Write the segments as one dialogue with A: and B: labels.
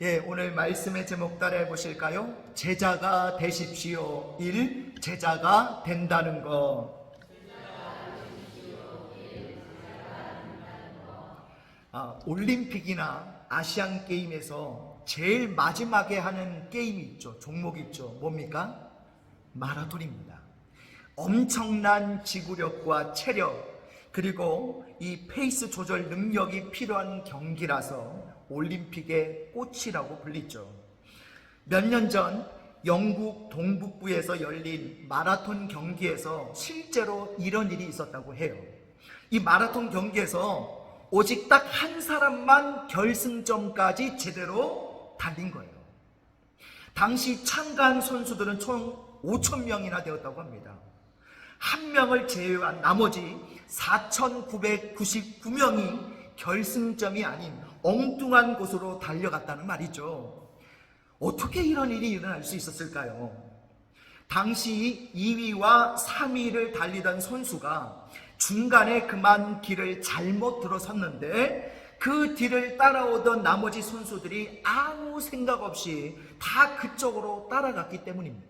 A: 예, 오늘 말씀의 제목 따라해 보실까요? 제자가 되십시오. 1. 제자가 된다는 것. 올림픽이나 아시안 게임에서 제일 마지막에 하는 게임이 있죠. 종목이 있죠. 뭡니까? 마라톤입니다. 엄청난 지구력과 체력, 그리고 이 페이스 조절 능력이 필요한 경기라서 올림픽의 꽃이라고 불리죠. 몇 년 전 영국 동북부에서 열린 마라톤 경기에서 실제로 이런 일이 있었다고 해요. 이 마라톤 경기에서 오직 딱 한 사람만 결승점까지 제대로 달린 거예요. 당시 참가한 선수들은 총 5,000명이나 되었다고 합니다. 한 명을 제외한 나머지 4,999명이 결승점이 아닌 엉뚱한 곳으로 달려갔다는 말이죠. 어떻게 이런 일이 일어날 수 있었을까요? 당시 2위와 3위를 달리던 선수가 중간에 그만 길을 잘못 들어섰는데 그 뒤를 따라오던 나머지 선수들이 아무 생각 없이 다 그쪽으로 따라갔기 때문입니다.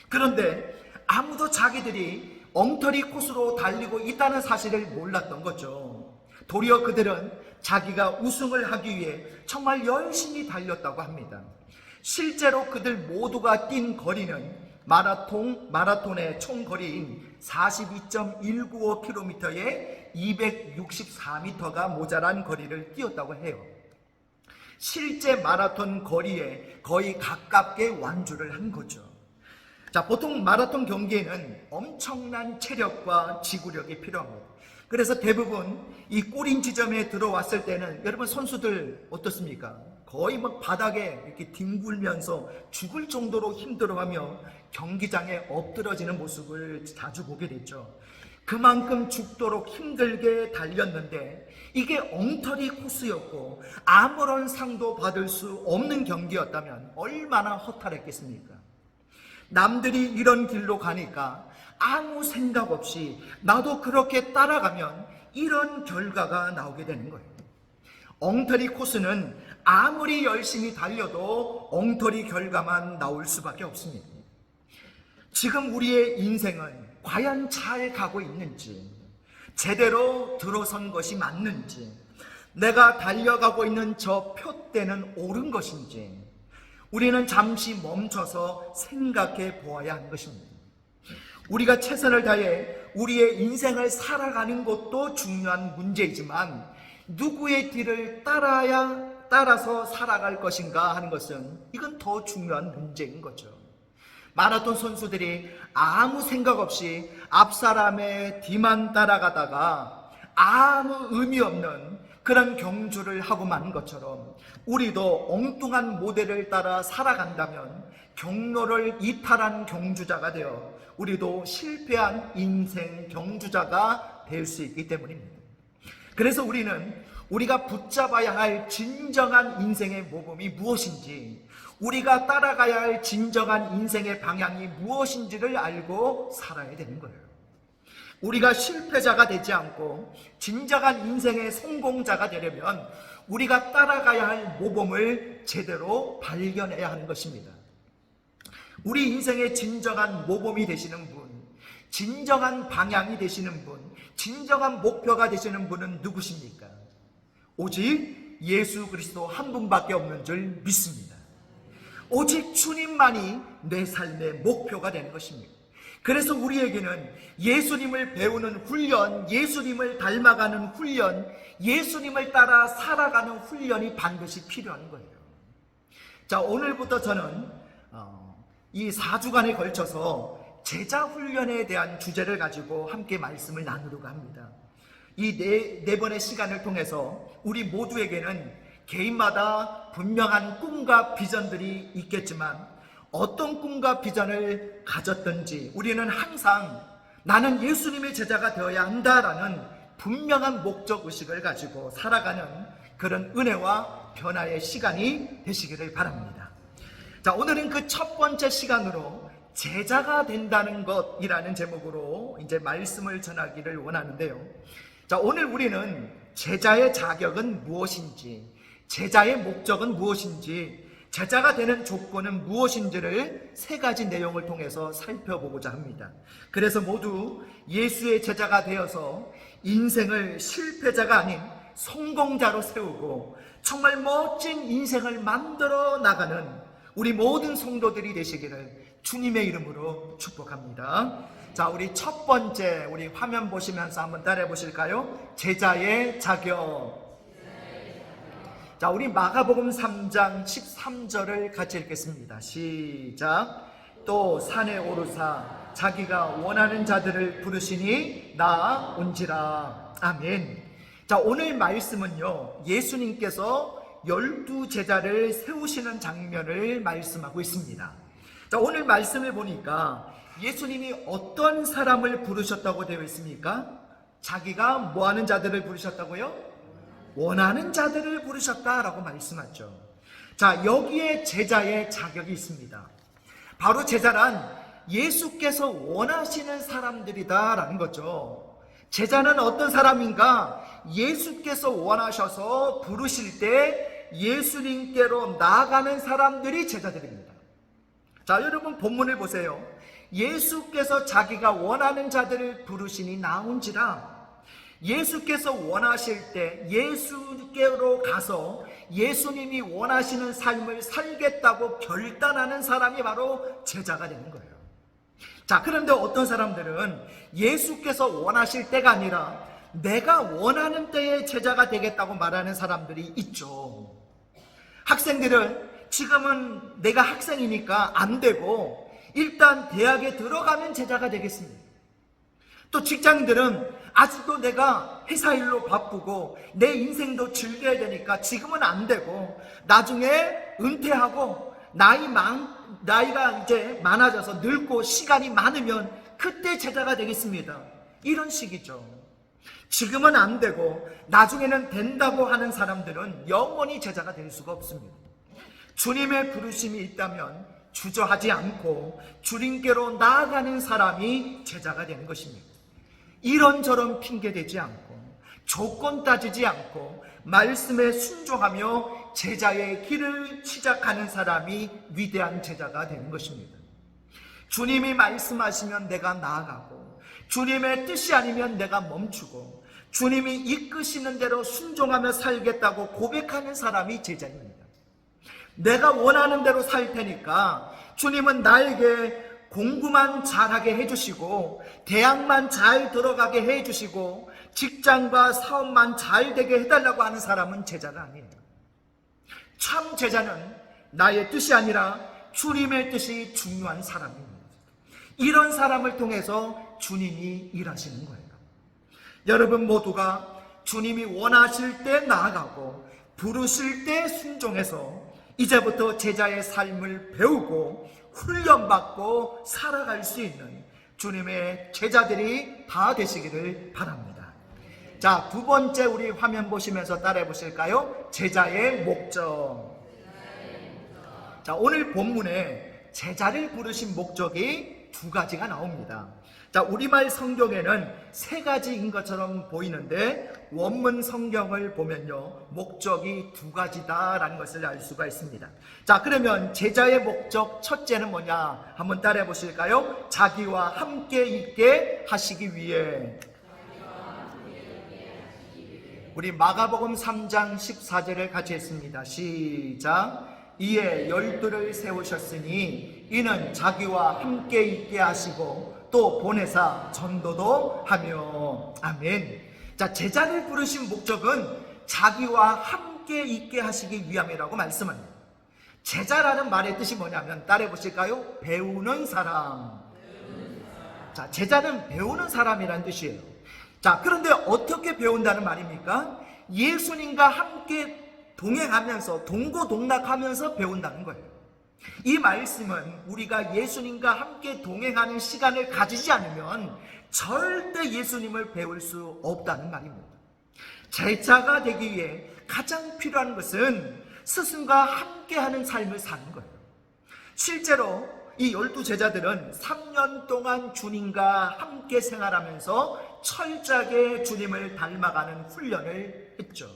A: 그런데 아무도 자기들이 엉터리 코스로 달리고 있다는 사실을 몰랐던 거죠. 도리어 그들은 자기가 우승을 하기 위해 정말 열심히 달렸다고 합니다. 실제로 그들 모두가 뛴 거리는 마라톤의 총 거리인 42.195km에 264m가 모자란 거리를 뛰었다고 해요. 실제 마라톤 거리에 거의 가깝게 완주를 한 거죠. 자, 보통 마라톤 경기에는 엄청난 체력과 지구력이 필요합니다. 그래서 대부분 이 꼬린 지점에 들어왔을 때는 여러분 선수들 어떻습니까? 거의 막 바닥에 이렇게 뒹굴면서 죽을 정도로 힘들어하며 경기장에 엎드러지는 모습을 자주 보게 됐죠. 그만큼 죽도록 힘들게 달렸는데 이게 엉터리 코스였고 아무런 상도 받을 수 없는 경기였다면 얼마나 허탈했겠습니까? 남들이 이런 길로 가니까 아무 생각 없이 나도 그렇게 따라가면 이런 결과가 나오게 되는 거예요. 엉터리 코스는 아무리 열심히 달려도 엉터리 결과만 나올 수밖에 없습니다. 지금 우리의 인생은 과연 잘 가고 있는지, 제대로 들어선 것이 맞는지, 내가 달려가고 있는 저 표대는 옳은 것인지 우리는 잠시 멈춰서 생각해 보아야 하는 것입니다. 우리가 최선을 다해 우리의 인생을 살아가는 것도 중요한 문제이지만 누구의 뒤를 따라서 살아갈 것인가 하는 것은 이건 더 중요한 문제인 거죠. 마라톤 선수들이 아무 생각 없이 앞사람의 뒤만 따라가다가 아무 의미 없는 그런 경주를 하고 만 것처럼 우리도 엉뚱한 모델을 따라 살아간다면 경로를 이탈한 경주자가 되어 우리도 실패한 인생 경주자가 될 수 있기 때문입니다. 그래서 우리는 우리가 붙잡아야 할 진정한 인생의 모범이 무엇인지, 우리가 따라가야 할 진정한 인생의 방향이 무엇인지를 알고 살아야 되는 거예요. 우리가 실패자가 되지 않고 진정한 인생의 성공자가 되려면 우리가 따라가야 할 모범을 제대로 발견해야 하는 것입니다. 우리 인생의 진정한 모범이 되시는 분, 진정한 방향이 되시는 분, 진정한 목표가 되시는 분은 누구십니까? 오직 예수 그리스도 한 분밖에 없는 줄 믿습니다. 오직 주님만이 내 삶의 목표가 되는 것입니다. 그래서 우리에게는 예수님을 배우는 훈련, 예수님을 닮아가는 훈련, 예수님을 따라 살아가는 훈련이 반드시 필요한 거예요. 자, 오늘부터 저는 이 4주간에 걸쳐서 제자 훈련에 대한 주제를 가지고 함께 말씀을 나누려고 합니다. 이 네 번의 시간을 통해서 우리 모두에게는 개인마다 분명한 꿈과 비전들이 있겠지만 어떤 꿈과 비전을 가졌든지 우리는 항상 나는 예수님의 제자가 되어야 한다라는 분명한 목적의식을 가지고 살아가는 그런 은혜와 변화의 시간이 되시기를 바랍니다. 자, 오늘은 그 첫 번째 시간으로 제자가 된다는 것이라는 제목으로 이제 말씀을 전하기를 원하는데요. 자, 오늘 우리는 제자의 자격은 무엇인지, 제자의 목적은 무엇인지, 제자가 되는 조건은 무엇인지를 세 가지 내용을 통해서 살펴보고자 합니다. 그래서 모두 예수의 제자가 되어서 인생을 실패자가 아닌 성공자로 세우고 정말 멋진 인생을 만들어 나가는 우리 모든 성도들이 되시기를 주님의 이름으로 축복합니다. 자, 우리 첫 번째, 우리 화면 보시면서 한번 따라해 보실까요? 제자의 자격. 자, 우리 마가복음 3장 13절을 같이 읽겠습니다. 시작. 또 산에 오르사 자기가 원하는 자들을 부르시니 나온지라. 아멘. 자, 오늘 말씀은요, 예수님께서 12제자를 세우시는 장면을 말씀하고 있습니다. 자, 오늘 말씀을 보니까 예수님이 어떤 사람을 부르셨다고 되어 있습니까? 자기가 뭐 하는 자들을 부르셨다고요? 원하는 자들을 부르셨다라고 말씀하죠. 자, 여기에 제자의 자격이 있습니다. 바로 제자란 예수께서 원하시는 사람들이다라는 거죠. 제자는 어떤 사람인가? 예수께서 원하셔서 부르실 때 예수님께로 나아가는 사람들이 제자들입니다. 자, 여러분 본문을 보세요. 예수께서 자기가 원하는 자들을 부르시니 나온지라. 예수께서 원하실 때 예수께로 가서 예수님이 원하시는 삶을 살겠다고 결단하는 사람이 바로 제자가 되는 거예요. 자, 그런데 어떤 사람들은 예수께서 원하실 때가 아니라 내가 원하는 때에 제자가 되겠다고 말하는 사람들이 있죠. 학생들은 지금은 내가 학생이니까 안 되고 일단 대학에 들어가면 제자가 되겠습니다. 또 직장인들은 아직도 내가 회사 일로 바쁘고 내 인생도 즐겨야 되니까 지금은 안 되고 나중에 은퇴하고 나이가 이제 많아져서 늙고 시간이 많으면 그때 제자가 되겠습니다. 이런 식이죠. 지금은 안 되고 나중에는 된다고 하는 사람들은 영원히 제자가 될 수가 없습니다. 주님의 부르심이 있다면 주저하지 않고 주님께로 나아가는 사람이 제자가 되는 것입니다. 이런저런 핑계대지 않고 조건 따지지 않고 말씀에 순종하며 제자의 길을 시작하는 사람이 위대한 제자가 되는 것입니다. 주님이 말씀하시면 내가 나아가고 주님의 뜻이 아니면 내가 멈추고 주님이 이끄시는 대로 순종하며 살겠다고 고백하는 사람이 제자입니다. 내가 원하는 대로 살 테니까 주님은 나에게 공부만 잘하게 해주시고 대학만 잘 들어가게 해주시고 직장과 사업만 잘 되게 해달라고 하는 사람은 제자가 아니에요. 참 제자는 나의 뜻이 아니라 주님의 뜻이 중요한 사람입니다. 이런 사람을 통해서 주님이 일하시는 거예요. 여러분 모두가 주님이 원하실 때 나아가고 부르실 때 순종해서 이제부터 제자의 삶을 배우고 훈련받고 살아갈 수 있는 주님의 제자들이 다 되시기를 바랍니다. 자, 두 번째 우리 화면 보시면서 따라해 보실까요? 제자의 목적. 자, 오늘 본문에 제자를 부르신 목적이 두 가지가 나옵니다. 자, 우리말 성경에는 세 가지인 것처럼 보이는데 원문 성경을 보면요, 목적이 두 가지다라는 것을 알 수가 있습니다. 자, 그러면 제자의 목적 첫째는 뭐냐? 한번 따라해 보실까요? 자기와 함께 있게 하시기 위해. 우리 마가복음 3장 14절을 같이 했습니다. 시작. 이에 12를 세우셨으니 이는 자기와 함께 있게 하시고 또 보내사 전도도 하며. 아멘. 자, 제자를 부르신 목적은 자기와 함께 있게 하시기 위함이라고 말씀합니다. 제자라는 말의 뜻이 뭐냐면 따라해 보실까요? 배우는 사람. 자, 제자는 배우는 사람이라는 뜻이에요. 자, 그런데 어떻게 배운다는 말입니까? 예수님과 함께 동행하면서 동고동락하면서 배운다는 거예요. 이 말씀은 우리가 예수님과 함께 동행하는 시간을 가지지 않으면 절대 예수님을 배울 수 없다는 말입니다. 제자가 되기 위해 가장 필요한 것은 스승과 함께하는 삶을 사는 거예요. 실제로 이 12제자들은 3년 동안 주님과 함께 생활하면서 철저하게 주님을 닮아가는 훈련을 했죠.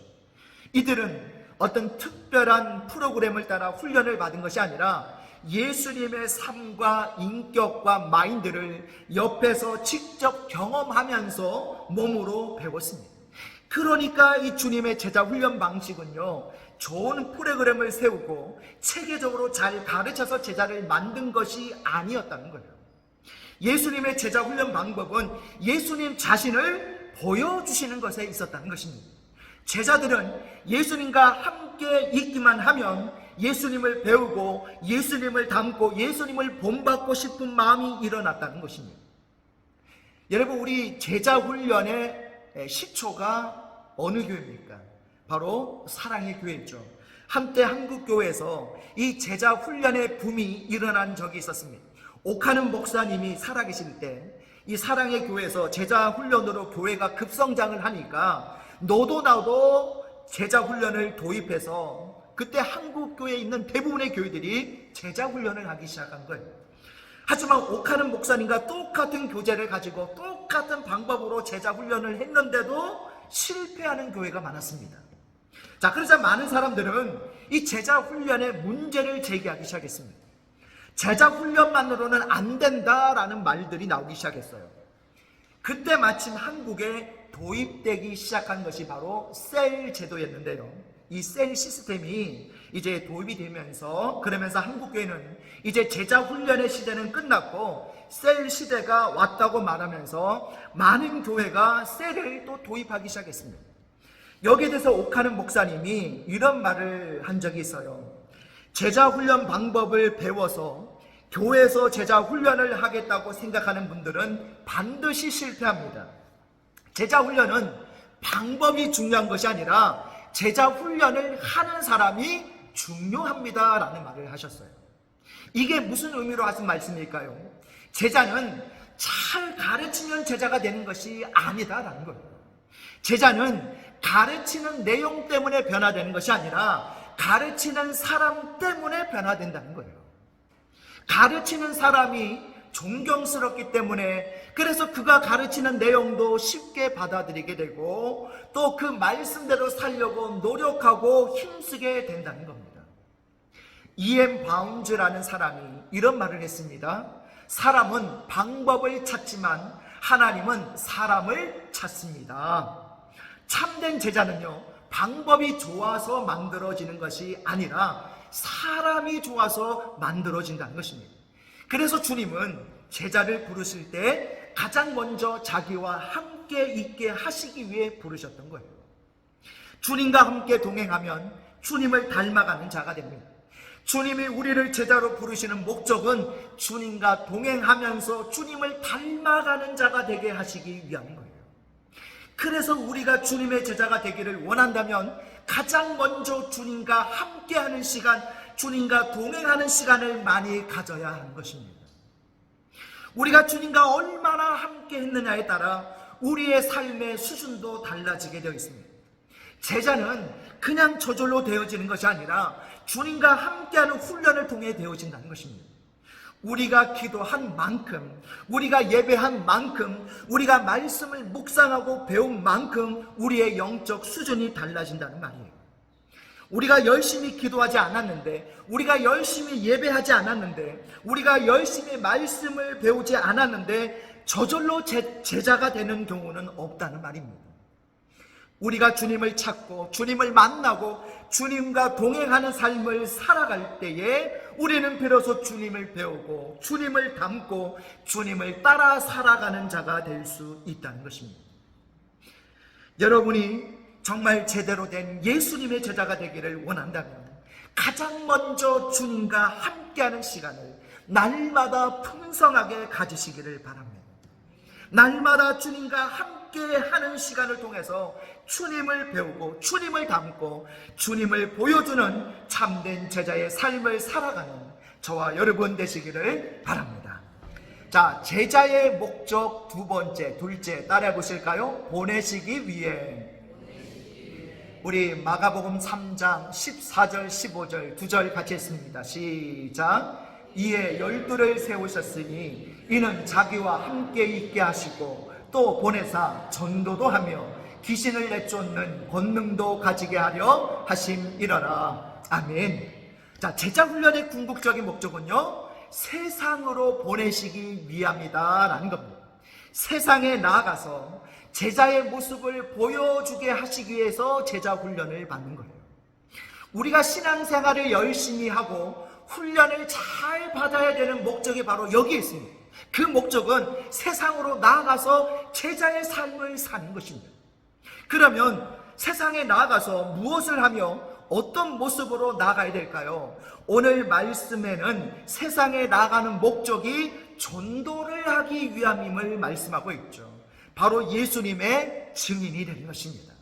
A: 이들은 어떤 특별한 프로그램을 따라 훈련을 받은 것이 아니라 예수님의 삶과 인격과 마인드를 옆에서 직접 경험하면서 몸으로 배웠습니다. 그러니까 이 주님의 제자 훈련 방식은요, 좋은 프로그램을 세우고 체계적으로 잘 가르쳐서 제자를 만든 것이 아니었다는 거예요. 예수님의 제자 훈련 방법은 예수님 자신을 보여주시는 것에 있었다는 것입니다. 제자들은 예수님과 함께 있기만 하면 예수님을 배우고 예수님을 닮고 예수님을 본받고 싶은 마음이 일어났다는 것입니다. 여러분, 우리 제자 훈련의 시초가 어느 교회입니까? 바로 사랑의 교회죠. 한때 한국교회에서 이 제자 훈련의 붐이 일어난 적이 있었습니다. 옥하는 목사님이 살아계실 때 이 사랑의 교회에서 제자 훈련으로 교회가 급성장을 하니까 너도 나도 제자 훈련을 도입해서 그때 한국교회에 있는 대부분의 교회들이 제자 훈련을 하기 시작한 거예요. 하지만 옥하는 목사님과 똑같은 교재를 가지고 똑같은 방법으로 제자 훈련을 했는데도 실패하는 교회가 많았습니다. 자, 그러자 많은 사람들은 이 제자 훈련의 문제를 제기하기 시작했습니다. 제자 훈련만으로는 안 된다라는 말들이 나오기 시작했어요. 그때 마침 한국에 도입되기 시작한 것이 바로 셀 제도였는데요. 이 셀 시스템이 이제 도입이 되면서, 그러면서 한국교회는 이제 제자 훈련의 시대는 끝났고 셀 시대가 왔다고 말하면서 많은 교회가 셀을 또 도입하기 시작했습니다. 여기에 대해서 옥하는 목사님이 이런 말을 한 적이 있어요. 제자 훈련 방법을 배워서 교회에서 제자 훈련을 하겠다고 생각하는 분들은 반드시 실패합니다. 제자 훈련은 방법이 중요한 것이 아니라 제자 훈련을 하는 사람이 중요합니다 라는 말을 하셨어요. 이게 무슨 의미로 하신 말씀일까요? 제자는 잘 가르치면 제자가 되는 것이 아니다라는 거예요. 제자는 가르치는 내용 때문에 변화되는 것이 아니라 가르치는 사람 때문에 변화된다는 거예요. 가르치는 사람이 존경스럽기 때문에, 그래서 그가 가르치는 내용도 쉽게 받아들이게 되고 또 그 말씀대로 살려고 노력하고 힘쓰게 된다는 겁니다. E.M. 바운즈라는 사람이 이런 말을 했습니다. 사람은 방법을 찾지만 하나님은 사람을 찾습니다. 참된 제자는요, 방법이 좋아서 만들어지는 것이 아니라 사람이 좋아서 만들어진다는 것입니다. 그래서 주님은 제자를 부르실 때 가장 먼저 자기와 함께 있게 하시기 위해 부르셨던 거예요. 주님과 함께 동행하면 주님을 닮아가는 자가 됩니다. 주님이 우리를 제자로 부르시는 목적은 주님과 동행하면서 주님을 닮아가는 자가 되게 하시기 위한 거예요. 그래서 우리가 주님의 제자가 되기를 원한다면 가장 먼저 주님과 함께하는 시간, 주님과 동행하는 시간을 많이 가져야 하는 것입니다. 우리가 주님과 얼마나 함께 했느냐에 따라 우리의 삶의 수준도 달라지게 되어 있습니다. 제자는 그냥 저절로 되어지는 것이 아니라 주님과 함께하는 훈련을 통해 되어진다는 것입니다. 우리가 기도한 만큼, 우리가 예배한 만큼, 우리가 말씀을 묵상하고 배운 만큼 우리의 영적 수준이 달라진다는 말이에요. 우리가 열심히 기도하지 않았는데, 우리가 열심히 예배하지 않았는데, 우리가 열심히 말씀을 배우지 않았는데 저절로 제자가 되는 경우는 없다는 말입니다. 우리가 주님을 찾고 주님을 만나고 주님과 동행하는 삶을 살아갈 때에 우리는 비로소 주님을 배우고 주님을 닮고 주님을 따라 살아가는 자가 될 수 있다는 것입니다. 여러분이 정말 제대로 된 예수님의 제자가 되기를 원한다면 가장 먼저 주님과 함께하는 시간을 날마다 풍성하게 가지시기를 바랍니다. 날마다 주님과 함께하는 시간을 통해서 주님을 배우고 주님을 닮고 주님을 보여주는 참된 제자의 삶을 살아가는 저와 여러분 되시기를 바랍니다. 자, 제자의 목적 두 번째, 둘째 따라해 보실까요? 보내시기 위해. 우리 마가복음 3장 14절 15절 두 절 같이 했습니다. 시작. 이에 12를 세우셨으니 이는 자기와 함께 있게 하시고 또 보내사 전도도 하며 귀신을 내쫓는 권능도 가지게 하려 하심이러라. 아멘. 자, 제자 훈련의 궁극적인 목적은요, 세상으로 보내시기 위함이다라는 겁니다. 세상에 나아가서 제자의 모습을 보여주게 하시기 위해서 제자 훈련을 받는 거예요. 우리가 신앙생활을 열심히 하고 훈련을 잘 받아야 되는 목적이 바로 여기에 있습니다. 그 목적은 세상으로 나아가서 제자의 삶을 사는 것입니다. 그러면 세상에 나아가서 무엇을 하며 어떤 모습으로 나아가야 될까요? 오늘 말씀에는 세상에 나아가는 목적이 전도를 하기 위함임을 말씀하고 있죠. 바로 예수님의 증인이 되는 것입니다.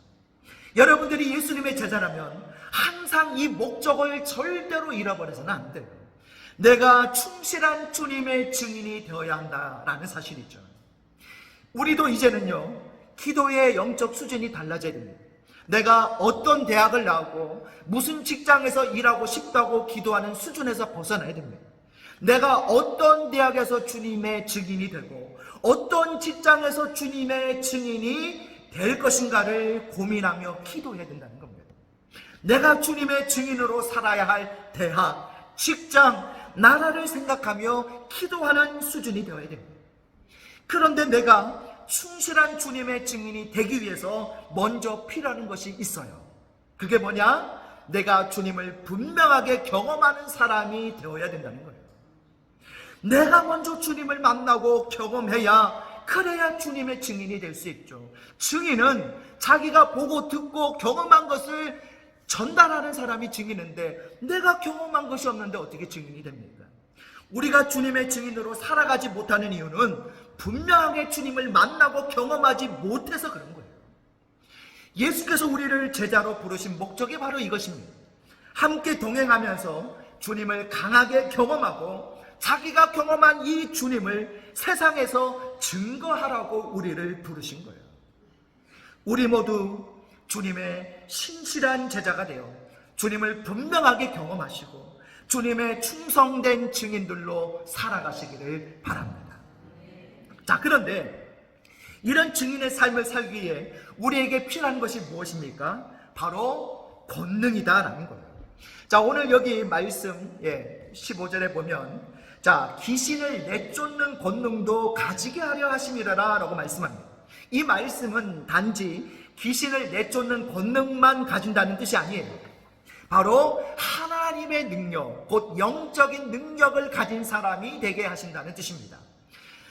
A: 여러분들이 예수님의 제자라면 항상 이 목적을 절대로 잃어버려서는 안 돼요. 내가 충실한 주님의 증인이 되어야 한다라는 사실이죠. 우리도 이제는요, 기도의 영적 수준이 달라져야 됩니다. 내가 어떤 대학을 나오고 무슨 직장에서 일하고 싶다고 기도하는 수준에서 벗어나야 됩니다. 내가 어떤 대학에서 주님의 증인이 되고 어떤 직장에서 주님의 증인이 될 것인가를 고민하며 기도해야 된다는 겁니다. 내가 주님의 증인으로 살아야 할 대학, 직장, 나라를 생각하며 기도하는 수준이 되어야 됩니다. 그런데 내가 충실한 주님의 증인이 되기 위해서 먼저 필요한 것이 있어요. 그게 뭐냐? 내가 주님을 분명하게 경험하는 사람이 되어야 된다는 거예요. 내가 먼저 주님을 만나고 경험해야, 그래야 주님의 증인이 될 수 있죠. 증인은 자기가 보고 듣고 경험한 것을 전달하는 사람이 증인인데, 내가 경험한 것이 없는데 어떻게 증인이 됩니까? 우리가 주님의 증인으로 살아가지 못하는 이유는 분명하게 주님을 만나고 경험하지 못해서 그런 거예요. 예수께서 우리를 제자로 부르신 목적이 바로 이것입니다. 함께 동행하면서 주님을 강하게 경험하고 자기가 경험한 이 주님을 세상에서 증거하라고 우리를 부르신 거예요. 우리 모두 주님의 신실한 제자가 되어 주님을 분명하게 경험하시고 주님의 충성된 증인들로 살아가시기를 바랍니다. 자, 그런데 이런 증인의 삶을 살기 위해 우리에게 필요한 것이 무엇입니까? 바로 권능이다라는 거예요. 자, 오늘 여기 말씀 15절에 보면, 자, 귀신을 내쫓는 권능도 가지게 하려 하심이라라 라고 말씀합니다. 이 말씀은 단지 귀신을 내쫓는 권능만 가진다는 뜻이 아니에요. 바로 하나님의 능력, 곧 영적인 능력을 가진 사람이 되게 하신다는 뜻입니다.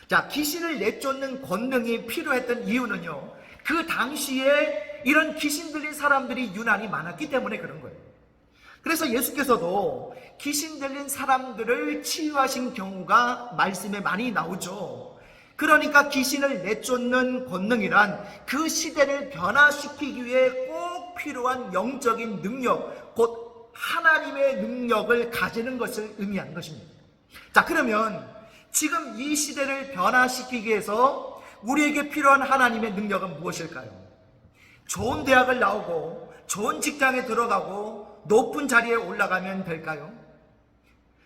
A: 자, 귀신을 내쫓는 권능이 필요했던 이유는요, 그 당시에 이런 귀신 들린 사람들이 유난히 많았기 때문에 그런 거예요. 그래서 예수께서도 귀신 들린 사람들을 치유하신 경우가 말씀에 많이 나오죠. 그러니까 귀신을 내쫓는 권능이란 그 시대를 변화시키기 위해 꼭 필요한 영적인 능력, 곧 하나님의 능력을 가지는 것을 의미하는 것입니다. 자, 그러면 지금 이 시대를 변화시키기 위해서 우리에게 필요한 하나님의 능력은 무엇일까요? 좋은 대학을 나오고 좋은 직장에 들어가고 높은 자리에 올라가면 될까요?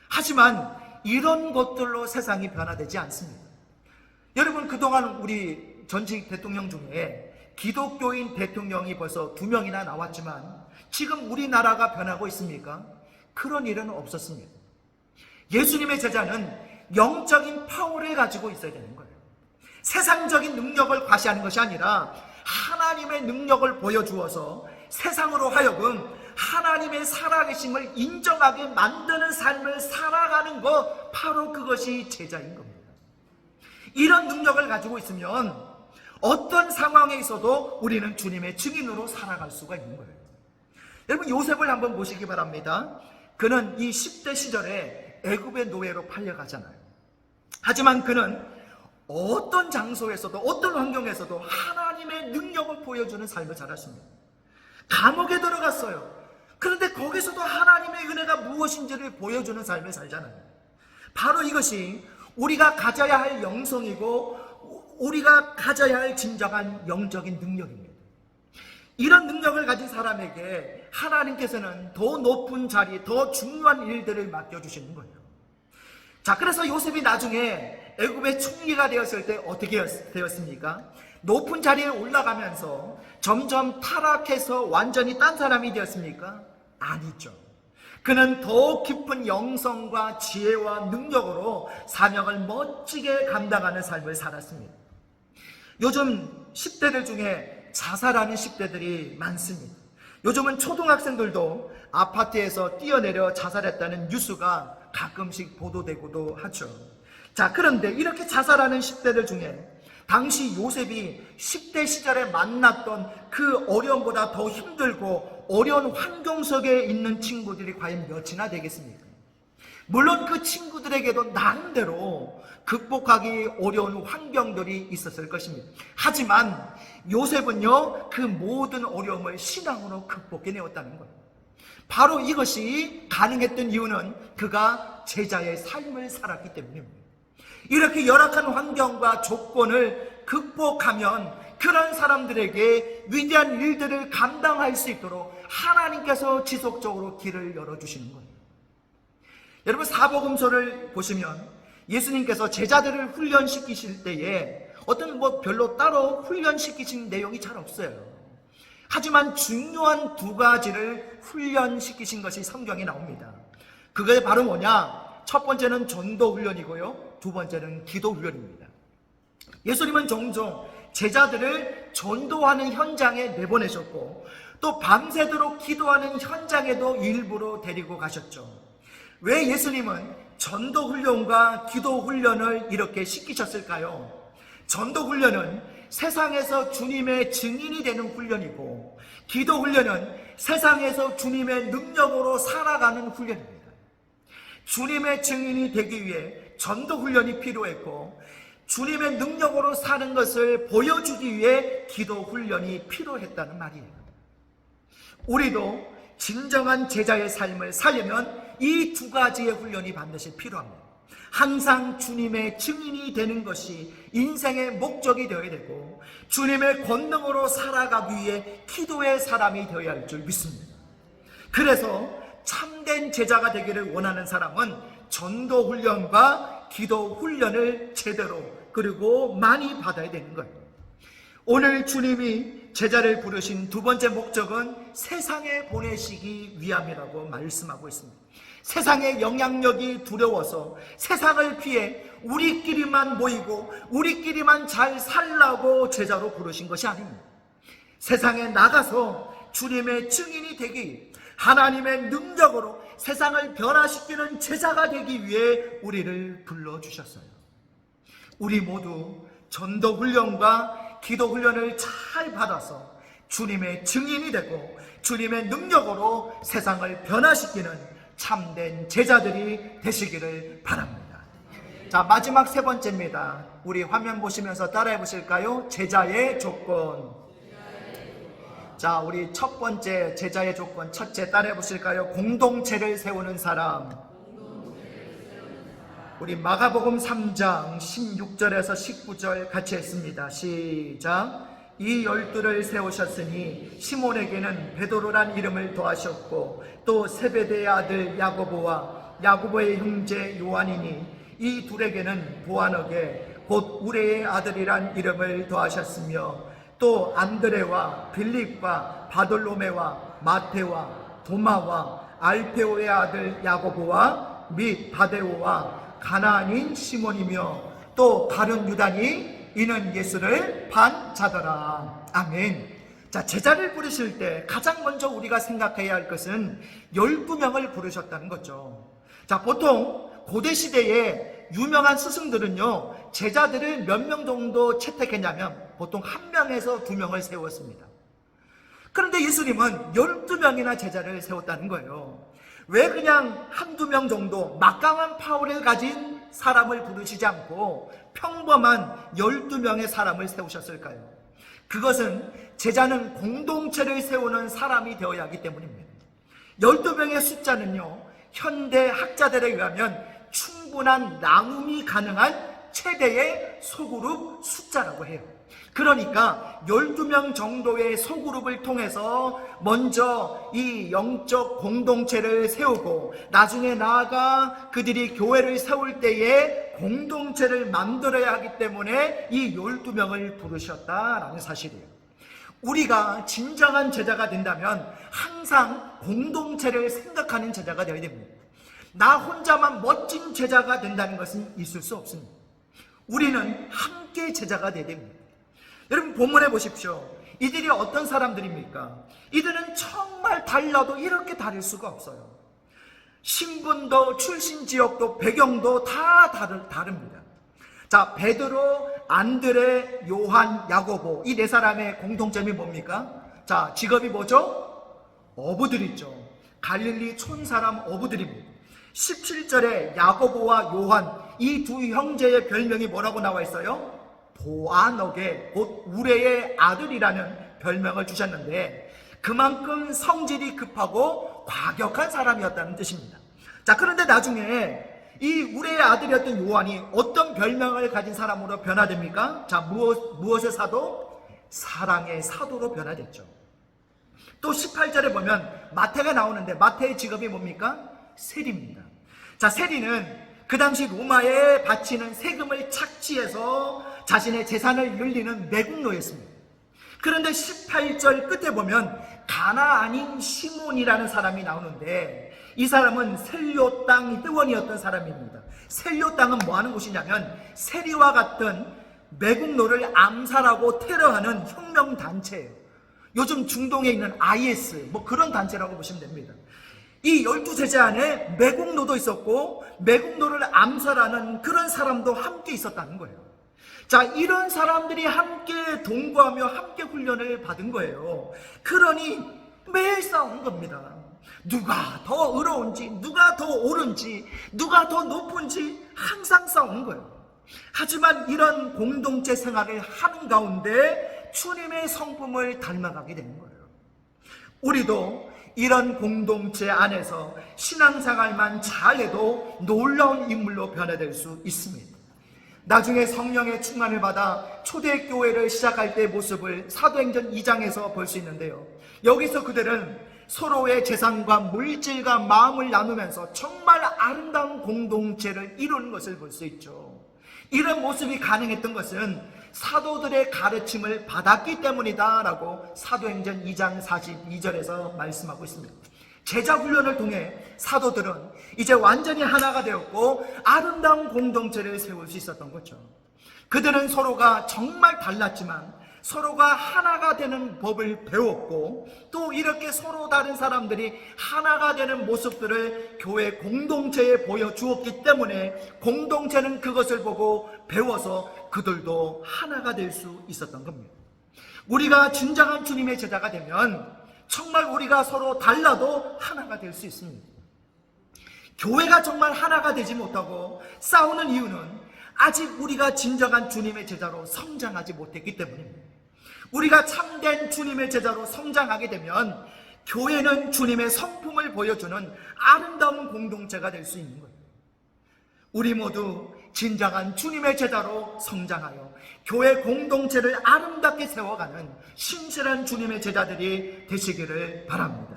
A: 하지만 이런 것들로 세상이 변화되지 않습니다. 여러분, 그동안 우리 전직 대통령 중에 기독교인 대통령이 벌써 2명이나 나왔지만 지금 우리나라가 변하고 있습니까? 그런 일은 없었습니다. 예수님의 제자는 영적인 파워를 가지고 있어야 되는 거예요. 세상적인 능력을 과시하는 것이 아니라 하나님의 능력을 보여주어서 세상으로 하여금 하나님의 살아계심을 인정하게 만드는 삶을 살아가는 것, 바로 그것이 제자인 겁니다. 이런 능력을 가지고 있으면 어떤 상황에 있어도 우리는 주님의 증인으로 살아갈 수가 있는 거예요. 여러분, 요셉을 한번 보시기 바랍니다. 그는 이 10대 시절에 애굽의 노예로 팔려가잖아요. 하지만 그는 어떤 장소에서도 어떤 환경에서도 하나님의 능력을 보여주는 삶을 살았습니다. 감옥에 들어갔어요. 그런데 거기서도 하나님의 은혜가 무엇인지를 보여주는 삶을 살잖아요. 바로 이것이 우리가 가져야 할 영성이고 우리가 가져야 할 진정한 영적인 능력입니다. 이런 능력을 가진 사람에게 하나님께서는 더 높은 자리, 더 중요한 일들을 맡겨주시는 거예요. 자, 그래서 요셉이 나중에 애굽의 총리가 되었을 때 어떻게 되었습니까? 높은 자리에 올라가면서 점점 타락해서 완전히 딴 사람이 되었습니까? 아니죠. 그는 더 깊은 영성과 지혜와 능력으로 사명을 멋지게 감당하는 삶을 살았습니다. 요즘 10대들 중에 자살하는 10대들이 많습니다. 요즘은 초등학생들도 아파트에서 뛰어내려 자살했다는 뉴스가 가끔씩 보도되고도 하죠. 자, 그런데 이렇게 자살하는 10대들 중에 당시 요셉이 10대 시절에 만났던 그 어려움보다 더 힘들고 어려운 환경 속에 있는 친구들이 과연 몇이나 되겠습니까? 물론 그 친구들에게도 나름대로 극복하기 어려운 환경들이 있었을 것입니다. 하지만 요셉은요, 그 모든 어려움을 신앙으로 극복해내었다는 거예요. 바로 이것이 가능했던 이유는 그가 제자의 삶을 살았기 때문입니다. 이렇게 열악한 환경과 조건을 극복하면 그런 사람들에게 위대한 일들을 감당할 수 있도록 하나님께서 지속적으로 길을 열어주시는 거예요. 여러분, 사복음서를 보시면 예수님께서 제자들을 훈련시키실 때에 어떤 별로 따로 훈련시키신 내용이 잘 없어요. 하지만 중요한 두 가지를 훈련시키신 것이 성경에 나옵니다. 그게 바로 뭐냐? 첫 번째는 전도 훈련이고요, 두 번째는 기도 훈련입니다. 예수님은 종종 제자들을 전도하는 현장에 내보내셨고 또 밤새도록 기도하는 현장에도 일부러 데리고 가셨죠. 왜 예수님은 전도 훈련과 기도 훈련을 이렇게 시키셨을까요? 전도 훈련은 세상에서 주님의 증인이 되는 훈련이고, 기도 훈련은 세상에서 주님의 능력으로 살아가는 훈련입니다. 주님의 증인이 되기 위해 전도 훈련이 필요했고, 주님의 능력으로 사는 것을 보여주기 위해 기도 훈련이 필요했다는 말이에요. 우리도 진정한 제자의 삶을 살려면 이 두 가지의 훈련이 반드시 필요합니다. 항상 주님의 증인이 되는 것이 인생의 목적이 되어야 되고, 주님의 권능으로 살아가기 위해 기도의 사람이 되어야 할 줄 믿습니다. 그래서 참된 제자가 되기를 원하는 사람은 전도 훈련과 기도 훈련을 제대로 그리고 많이 받아야 되는 거예요. 오늘 주님이 제자를 부르신 두 번째 목적은 세상에 보내시기 위함이라고 말씀하고 있습니다. 세상의 영향력이 두려워서 세상을 피해 우리끼리만 모이고 우리끼리만 잘 살라고 제자로 부르신 것이 아닙니다. 세상에 나가서 주님의 증인이 되기, 하나님의 능력으로 세상을 변화시키는 제자가 되기 위해 우리를 불러주셨어요. 우리 모두 전도 훈련과 기도 훈련을 잘 받아서 주님의 증인이 되고 주님의 능력으로 세상을 변화시키는 참된 제자들이 되시기를 바랍니다. 자, 마지막 세 번째입니다. 우리 화면 보시면서 따라해 보실까요? 제자의 조건. 자, 우리 첫 번째 제자의 조건, 첫째 따라해 보실까요? 공동체를 세우는 사람. 우리 마가복음 3장 16절에서 19절 같이 했습니다. 시작. 이 12를 세우셨으니 시몬에게는 베드로란 이름을 더하셨고 또 세베대의 아들 야고보와 야고보의 형제 요한이니 이 둘에게는 보아너게 곧 우레의 아들이란 이름을 더하셨으며 또 안드레와 빌립과 바돌로메와 마테와 도마와 알페오의 아들 야고보와 및 바데오와 가나안인 시몬이며 또 다른 유다니 이는 예수를 반 자더라. 아멘. 자, 제자를 부르실 때 가장 먼저 우리가 생각해야 할 것은 12명을 부르셨다는 거죠. 자, 보통 고대 시대에 유명한 스승들은요, 제자들을 몇 명 정도 채택했냐면 보통 1명에서 2명을 세웠습니다. 그런데 예수님은 12명이나 제자를 세웠다는 거예요. 왜 그냥 1-2명 정도 막강한 파워를 가진 사람을 부르시지 않고 평범한 12명의 사람을 세우셨을까요? 그것은 제자는 공동체를 세우는 사람이 되어야 하기 때문입니다. 12명의 숫자는요, 현대 학자들에 의하면 충분한 나눔이 가능한 최대의 소그룹 숫자라고 해요. 그러니까 12명 정도의 소그룹을 통해서 먼저 이 영적 공동체를 세우고 나중에 나아가 그들이 교회를 세울 때에 공동체를 만들어야 하기 때문에 이 12명을 부르셨다라는 사실이에요. 우리가 진정한 제자가 된다면 항상 공동체를 생각하는 제자가 되어야 됩니다. 나 혼자만 멋진 제자가 된다는 것은 있을 수 없습니다. 우리는 함께 제자가 되어야 됩니다. 여러분 본문에 보십시오. 이들이 어떤 사람들입니까? 이들은 정말 달라도 이렇게 다를 수가 없어요. 신분도 출신 지역도 배경도 다 다릅니다. 자, 베드로, 안드레, 요한, 야고보 이 네 사람의 공통점이 뭡니까? 자, 직업이 뭐죠? 어부들이죠. 갈릴리 촌사람 어부들입니다. 17절에 야고보와 요한 이 두 형제의 별명이 뭐라고 나와 있어요? 보아너게 곧 우레의 아들이라는 별명을 주셨는데 그만큼 성질이 급하고 과격한 사람이었다는 뜻입니다. 자, 그런데 나중에 이 우레의 아들이었던 요한이 어떤 별명을 가진 사람으로 변화됩니까? 자, 무엇의 사도? 사랑의 사도로 변화됐죠. 또 18절에 보면 마태가 나오는데 마태의 직업이 뭡니까? 세리입니다. 자, 세리는 그 당시 로마에 바치는 세금을 착취해서 자신의 재산을 늘리는 매국노였습니다. 그런데 18절 끝에 보면 가나안인 시몬이라는 사람이 나오는데 이 사람은 셀료 땅 회원이었던 사람입니다. 셀료 땅은 뭐 하는 곳이냐면 세리와 같은 매국노를 암살하고 테러하는 혁명단체예요. 요즘 중동에 있는 IS 뭐 그런 단체라고 보시면 됩니다. 이 12제자 안에 매국노도 있었고 매국노를 암살하는 그런 사람도 함께 있었다는 거예요. 자, 이런 사람들이 함께 동거하며 함께 훈련을 받은 거예요. 그러니 매일 싸우는 겁니다. 누가 더 의로운지, 누가 더 옳은지, 누가 더 높은지 항상 싸우는 거예요. 하지만 이런 공동체 생활을 하는 가운데 주님의 성품을 닮아가게 되는 거예요. 우리도 이런 공동체 안에서 신앙생활만 잘해도 놀라운 인물로 변화될 수 있습니다. 나중에 성령의 충만을 받아 초대교회를 시작할 때의 모습을 사도행전 2장에서 볼 수 있는데요. 여기서 그들은 서로의 재산과 물질과 마음을 나누면서 정말 아름다운 공동체를 이루는 것을 볼 수 있죠. 이런 모습이 가능했던 것은 사도들의 가르침을 받았기 때문이다 라고 사도행전 2장 42절에서 말씀하고 있습니다. 제자 훈련을 통해 사도들은 이제 완전히 하나가 되었고 아름다운 공동체를 세울 수 있었던 거죠. 그들은 서로가 정말 달랐지만 서로가 하나가 되는 법을 배웠고 또 이렇게 서로 다른 사람들이 하나가 되는 모습들을 교회 공동체에 보여주었기 때문에 공동체는 그것을 보고 배워서 그들도 하나가 될 수 있었던 겁니다. 우리가 진정한 주님의 제자가 되면 정말 우리가 서로 달라도 하나가 될 수 있습니다. 교회가 정말 하나가 되지 못하고 싸우는 이유는 아직 우리가 진정한 주님의 제자로 성장하지 못했기 때문입니다. 우리가 참된 주님의 제자로 성장하게 되면 교회는 주님의 성품을 보여주는 아름다운 공동체가 될 수 있는 거예요. 우리 모두 진정한 주님의 제자로 성장하여 교회 공동체를 아름답게 세워가는 신실한 주님의 제자들이 되시기를 바랍니다.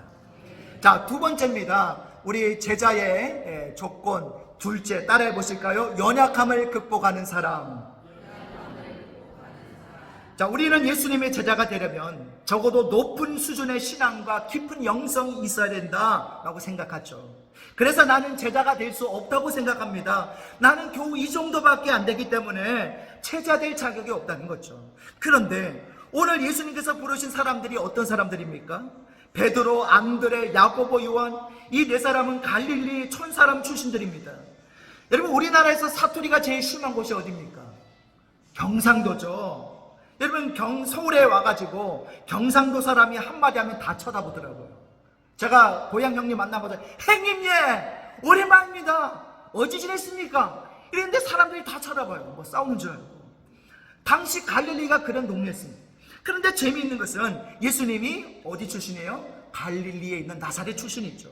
A: 자, 두 번째입니다. 우리 제자의 조건 둘째 따라해 보실까요? 연약함을 극복하는 사람. 자, 우리는 예수님의 제자가 되려면 적어도 높은 수준의 신앙과 깊은 영성이 있어야 된다라고 생각하죠. 그래서 나는 제자가 될 수 없다고 생각합니다. 나는 겨우 이 정도밖에 안 되기 때문에 제자 될 자격이 없다는 거죠. 그런데 오늘 예수님께서 부르신 사람들이 어떤 사람들입니까? 베드로, 안드레, 야고보, 요한 이 네 사람은 갈릴리 촌사람 출신들입니다. 여러분, 우리나라에서 사투리가 제일 심한 곳이 어디입니까? 경상도죠. 여러분, 서울에 와가지고 경상도 사람이 한마디 하면 다 쳐다보더라고요. 제가 고향 형님 만나보자, 형님 예 오랜만입니다. 어찌 지냈습니까? 이랬는데 사람들이 다 쳐다봐요. 뭐 싸우는 줄 알고. 당시 갈릴리가 그런 동네였습니다. 그런데 재미있는 것은 예수님이 어디 출신이에요? 갈릴리에 있는 나사렛 출신이죠.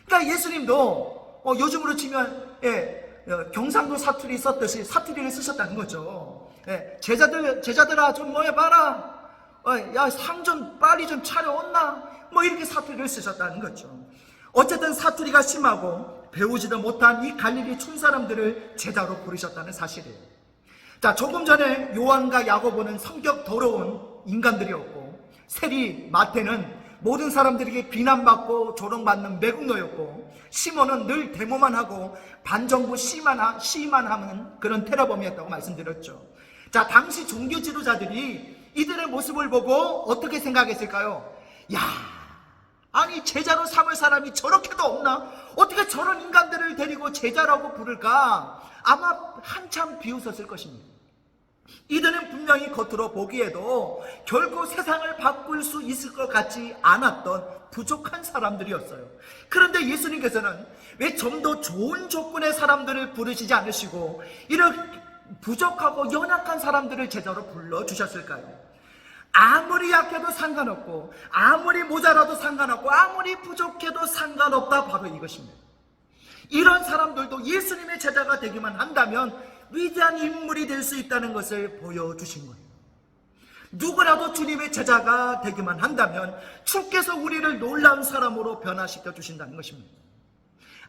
A: 그러니까 예수님도 요즘으로 치면 경상도 사투리 썼듯이 사투리를 쓰셨다는 거죠. 제자들아 좀 모여봐라. 야, 상 좀 빨리 좀 차려온나? 뭐 이렇게 사투리를 쓰셨다는 거죠. 어쨌든 사투리가 심하고 배우지도 못한 이 갈릴리 촌사람들을 제자로 부르셨다는 사실이에요. 자, 조금 전에 요한과 야고보는 성격 더러운 인간들이었고, 세리 마태는 모든 사람들에게 비난받고 조롱받는 매국노였고, 시몬은 늘 데모만 하고 반정부 시만 하는 그런 테러범이었다고 말씀드렸죠. 자, 당시 종교 지도자들이 이들의 모습을 보고 어떻게 생각했을까요? 야, 아니 제자로 삼을 사람이 저렇게도 없나? 어떻게 저런 인간들을 데리고 제자라고 부를까? 아마 한참 비웃었을 것입니다. 이들은 분명히 겉으로 보기에도 결코 세상을 바꿀 수 있을 것 같지 않았던 부족한 사람들이었어요. 그런데 예수님께서는 왜 좀 더 좋은 조건의 사람들을 부르시지 않으시고 이런 부족하고 연약한 사람들을 제자로 불러주셨을까요? 아무리 약해도 상관없고, 아무리 모자라도 상관없고, 아무리 부족해도 상관없다, 바로 이것입니다. 이런 사람들도 예수님의 제자가 되기만 한다면 위대한 인물이 될 수 있다는 것을 보여주신 거예요. 누구라도 주님의 제자가 되기만 한다면 주께서 우리를 놀라운 사람으로 변화시켜 주신다는 것입니다.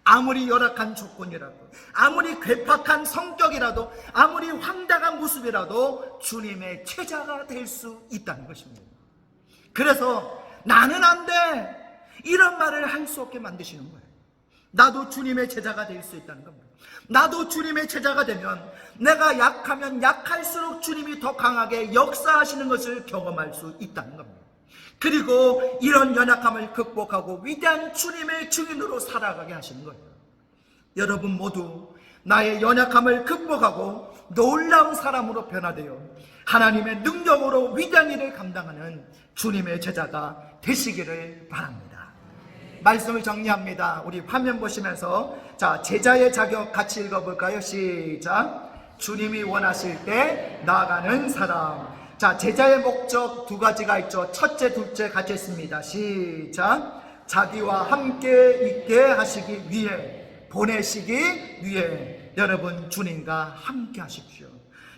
A: 아무리 열악한 조건이라도, 아무리 괴팍한 성격이라도, 아무리 황당한 모습이라도 주님의 제자가 될 수 있다는 것입니다. 그래서 나는 안 돼, 이런 말을 할 수 없게 만드시는 거예요. 나도 주님의 제자가 될 수 있다는 겁니다. 나도 주님의 제자가 되면 내가 약하면 약할수록 주님이 더 강하게 역사하시는 것을 경험할 수 있다는 겁니다. 그리고 이런 연약함을 극복하고 위대한 주님의 증인으로 살아가게 하시는 거예요. 여러분 모두 나의 연약함을 극복하고 놀라운 사람으로 변화되어 하나님의 능력으로 위대한 일을 감당하는 주님의 제자가 되시기를 바랍니다. 말씀을 정리합니다. 우리 화면 보시면서 자, 제자의 자격 같이 읽어볼까요? 시작. 주님이 원하실 때 나아가는 사람. 자, 제자의 목적 두 가지가 있죠. 첫째, 둘째 같이 했습니다. 시작. 자기와 함께 있게 하시기 위해, 보내시기 위해 여러분 주님과 함께 하십시오.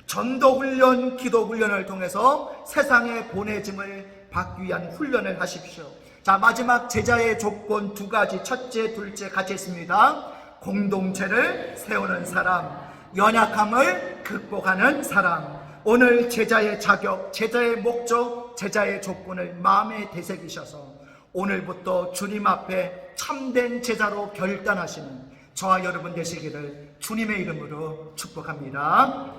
A: 전도훈련, 기도훈련을 통해서 세상에 보내짐을 받기 위한 훈련을 하십시오. 자, 마지막 제자의 조건 두 가지, 첫째, 둘째 같이 했습니다. 공동체를 세우는 사람, 연약함을 극복하는 사람. 오늘 제자의 자격, 제자의 목적, 제자의 조건을 마음에 되새기셔서 오늘부터 주님 앞에 참된 제자로 결단하시는 저와 여러분 되시기를 주님의 이름으로 축복합니다.